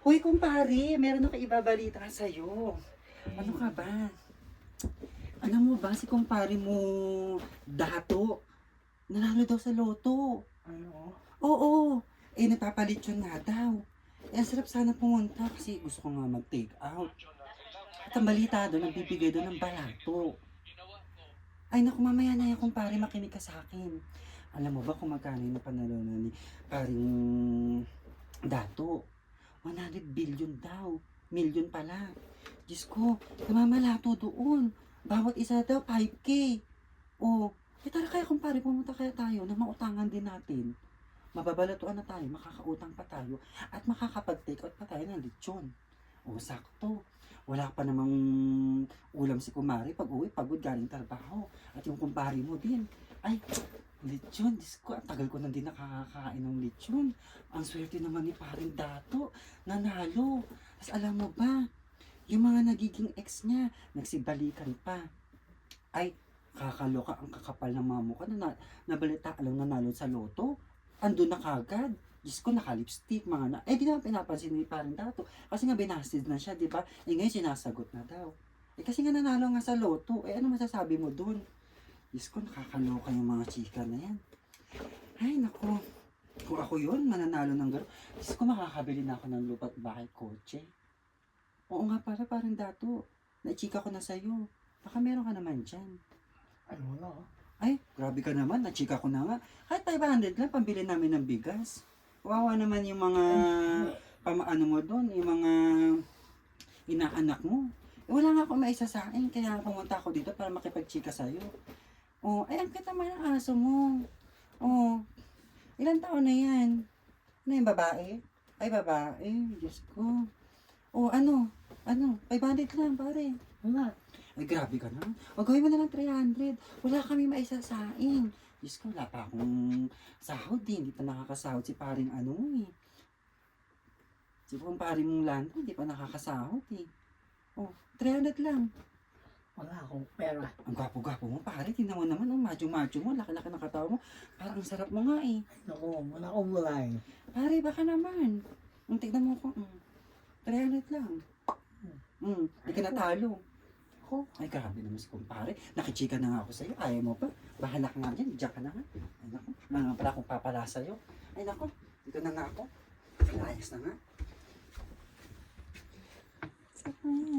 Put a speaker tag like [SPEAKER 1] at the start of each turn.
[SPEAKER 1] Hoy, kumpare, meron ako ibabalita sa'yo. Ano ka ba? Alam mo ba si kumpare mo, Dato, nanalo daw sa loto.
[SPEAKER 2] Ano?
[SPEAKER 1] Oo, napapalit yun nga daw. Ang sarap sana pumunta kasi gusto ko nga mag-take out. At ang balita doon, nagbibigay doon ng balato. Ay naku, mamaya na yan kumpare, makinig ka sa akin. Alam mo ba kung magkano yung napanalunan ni paring Dato? 100 billion daw. Million pala. Diyos ko, namamalato doon. Bawat isa daw, 5K. O, tara kaya kumpare, pumunta kaya tayo na mautangan din natin. Mababalatuan na tayo, makakautang pa tayo, at makakapag-take out pa tayo ng lechon. O, sakto. Wala pa namang ulam si kumari pag uwi, pagod galing trabaho. At yung kumpare mo din. Ay, lechon, Diyos ko, ang tagal ko na din nakakakain ng lechon. Ang swerte naman ni paring Dato, nanalo. Tapos alam mo ba, yung mga nagiging ex niya, nagsibalikan pa. Ay, kakaloka ang kakapal ng mga mukha na nabalita lang nanalo sa loto. Andun na kagad. Diyos ko, naka-lipstick, mga na. Di naman pinapansin ni paring Dato. Kasi nga binasted na siya, di ba? Ngayon sinasagot na daw. Kasi nga nanalo nga sa loto. Ano masasabi mo dun? Diyos ko, nakakaloka yung mga chika na yan. Ay, naku. Kung ako yun, mananalo ng gano'n. Diyos ko, makakabili na ako ng lupa at bahay, kotse. Oo nga pala, parang Dato. Nachika ko na sa'yo. Baka meron ka naman dyan.
[SPEAKER 2] Ano na?
[SPEAKER 1] Ay, grabe ka naman. Nachika ko na nga. Kahit 500 lang, pambili namin ng bigas. Wawa naman yung mga pamaano mo doon, yung mga inaanak mo. Wala nga akong maisasain, kaya pumunta ako dito para makipagchika sa'yo. Oh, ay, ang cute naman ang aso mo. Oh, ilang taon na yan? Ano yung babae? Ay, babae. Diyos ko. Oh, ano? 500 lang, pare.
[SPEAKER 2] Wala.
[SPEAKER 1] Ay, grabe ka na. O, gawin mo na lang 300. Wala kami maisasain. Diyos ko, wala pa akong sahod eh. Hindi pa nakakasahod si paring ano eh. Si paring mong Lando, hindi pa nakakasahod eh. Oh, 300 lang.
[SPEAKER 2] Wala akong pera.
[SPEAKER 1] Ang gwapo-gwapo mo, pare. Tingnan mo naman, ang macho-macho mo. Laki-laki ng katawan mo. Parang ang sarap mo nga eh.
[SPEAKER 2] Ay, naku, wala akong bulay.
[SPEAKER 1] Pare, baka naman. Tignan mo ko. 300 lang. Hindi ka natalo.
[SPEAKER 2] Ako?
[SPEAKER 1] Ay, grabe naman si kumpare. Nakichika na nga ako sa'yo. Ayaw mo pa. Bahala ka nga dyan. Diyan ka na nga. Ay, naku. Mga pala akong papala sa'yo. Ay, naku. Dito na nga ako. Ayos na nga.